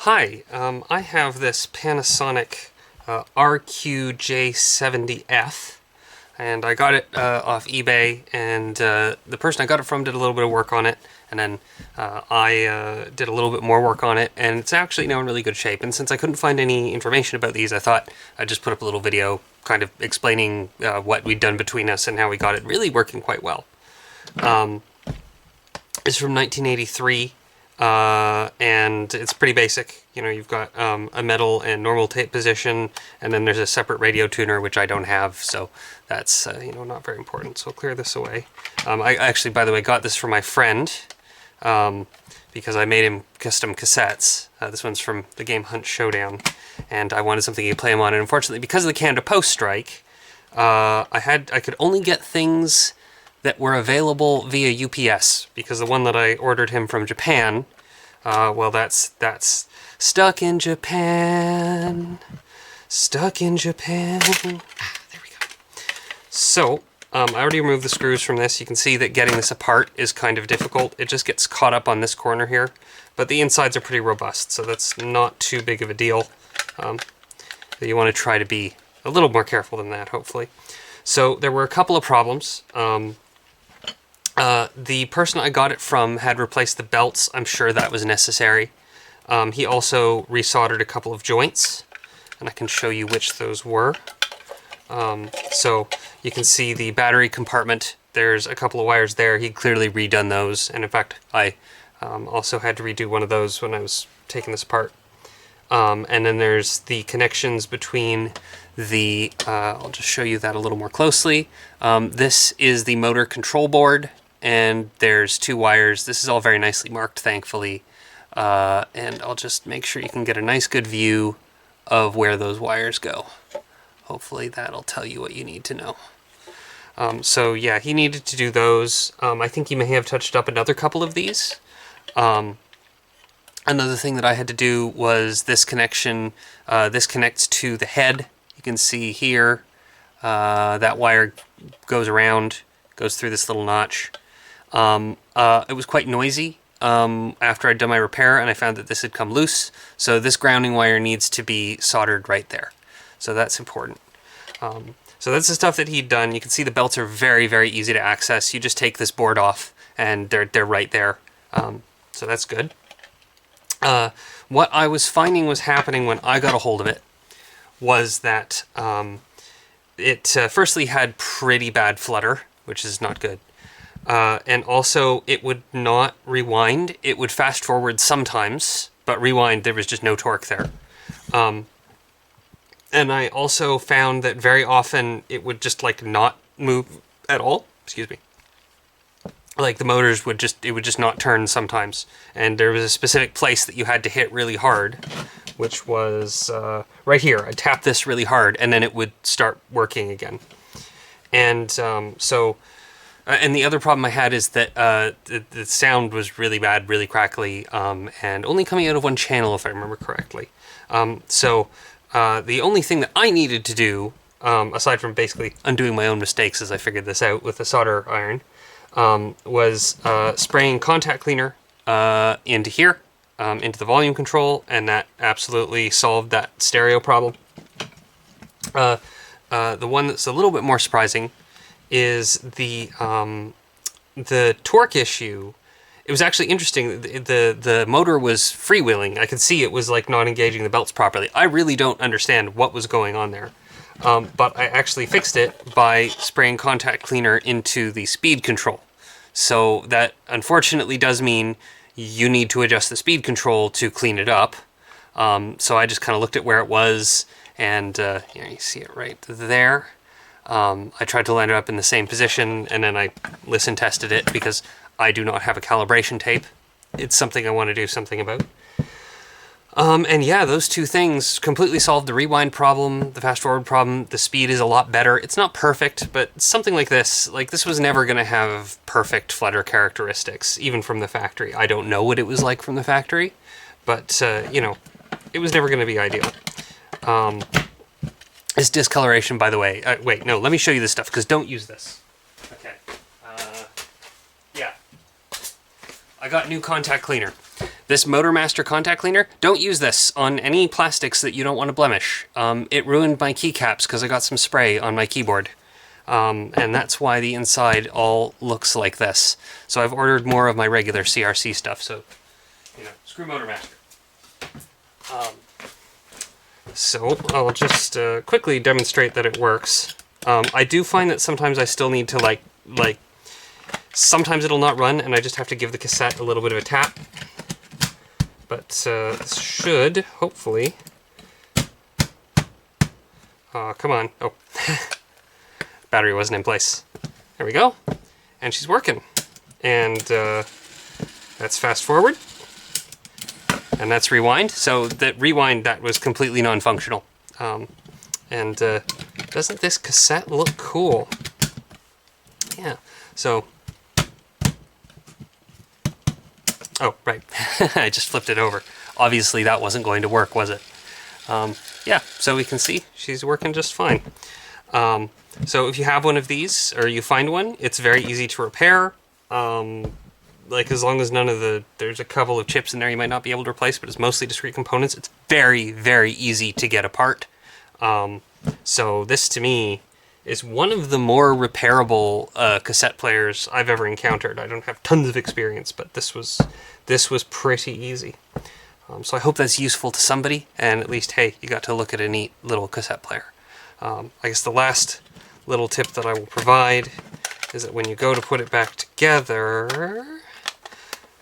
Hi, I have this Panasonic RQ-J70F, and I got it off eBay, and the person I got it from did a little bit of work on it, and then I did a little bit more work on it, and it's actually now in really good shape. And since I couldn't find any information about these, I thought I'd just put up a little video kind of explaining what we'd done between us and how we got it really working quite well. It's from 1983. And it's pretty basic. You know, you've got a metal and normal tape position, and then there's a separate radio tuner, which I don't have, so that's, you know, not very important. So I'll clear this away. I actually, by the way, got this from my friend, because I made him custom cassettes. This one's from the game Hunt Showdown, and I wanted something he could play him on, and unfortunately, because of the Canada Post strike, I could only get things that were available via UPS, because the one that I ordered him from Japan, well, that's stuck in Japan. Stuck in Japan. There we go. So, I already removed the screws from this. You can see that getting this apart is kind of difficult. It just gets caught up on this corner here, but the insides are pretty robust, so that's not too big of a deal. You want to try to be a little more careful than that, hopefully. So there were a couple of problems. The person I got it from had replaced the belts. I'm sure that was necessary. He also resoldered a couple of joints, and I can show you which those were. So you can see the battery compartment. There's a couple of wires there. He'd clearly redone those, and in fact, I also had to redo one of those when I was taking this apart. And then there's the connections between the, I'll just show you that a little more closely. This is the motor control board, and there's two wires. This is all very nicely marked, thankfully. And I'll just make sure you can get a nice good view of where those wires go. Hopefully that'll tell you what you need to know. So yeah, he needed to do those. I think he may have touched up another couple of these. Another thing that I had to do was this connection. This connects to the head. You can see here, that wire goes around, goes through this little notch. It was quite noisy after I'd done my repair, and I found that this had come loose. So this grounding wire needs to be soldered right there. So that's important. So that's the stuff that he'd done. You can see the belts are very, very easy to access. You just take this board off, and they're right there. So that's good. What I was finding was happening when I got a hold of it was that it firstly had pretty bad flutter, which is not good. And also, it would not rewind. It would fast forward sometimes, but rewind, there was just no torque there. And I also found that very often it would just like not move at all. Excuse me. Like the motors would just, it would just not turn sometimes. And there was a specific place that you had to hit really hard, which was right here. I tapped this really hard and then it would start working again. And and the other problem I had is that the sound was really bad, really crackly, and only coming out of one channel if I remember correctly. The only thing that I needed to do, aside from basically undoing my own mistakes as I figured this out with the solder iron, was spraying contact cleaner into here, into the volume control, and that absolutely solved that stereo problem. The one that's a little bit more surprising is the torque issue. It was actually interesting. The motor was freewheeling. I could see it was like not engaging the belts properly. I really don't understand what was going on there. But I actually fixed it by spraying contact cleaner into the speed control. So that unfortunately does mean you need to adjust the speed control to clean it up. So I just kind of looked at where it was, and here you see it right there. I tried to line it up in the same position, and then I listen tested it because I do not have a calibration tape. It's something I want to do something about. And yeah, those two things completely solved the rewind problem, the fast forward problem. The speed is a lot better. It's not perfect, but something like this was never going to have perfect flutter characteristics, even from the factory. I don't know what it was like from the factory, but, you know, it was never going to be ideal. This discoloration, by the way, wait, no, let me show you this stuff, because don't use this. Okay. Yeah. I got new contact cleaner. This Motormaster contact cleaner, don't use this on any plastics that you don't want to blemish. It ruined my keycaps because I got some spray on my keyboard. And that's why the inside all looks like this. So I've ordered more of my regular CRC stuff, so, you know, screw Motormaster. So I'll just quickly demonstrate that it works. I do find that sometimes I still need to sometimes it'll not run and I just have to give the cassette a little bit of a tap. But this should, hopefully... come on. Oh. Battery wasn't in place. There we go. And she's working. And that's fast forward. And that's rewind. So that rewind, that was completely non-functional. And doesn't this cassette look cool? Yeah. So... Oh, right. I just flipped it over. Obviously that wasn't going to work, was it? Yeah, so we can see she's working just fine. So if you have one of these, or you find one, it's very easy to repair. Like, as long as none of there's a couple of chips in there you might not be able to replace, but it's mostly discrete components, it's very, very easy to get apart. So this, to me, is one of the more repairable cassette players I've ever encountered. I don't have tons of experience, but this was pretty easy. So I hope that's useful to somebody, and at least, hey, you got to look at a neat little cassette player. I guess the last little tip that I will provide is that when you go to put it back together,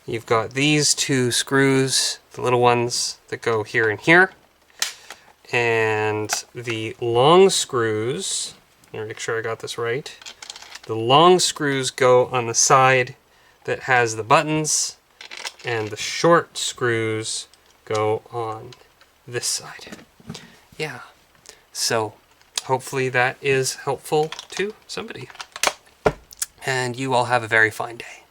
you've got these two screws, the little ones that go here and here, and the long screws, let me make sure I got this right, the long screws go on the side that has the buttons, and the short screws go on this side. Yeah, so hopefully that is helpful to somebody. And you all have a very fine day.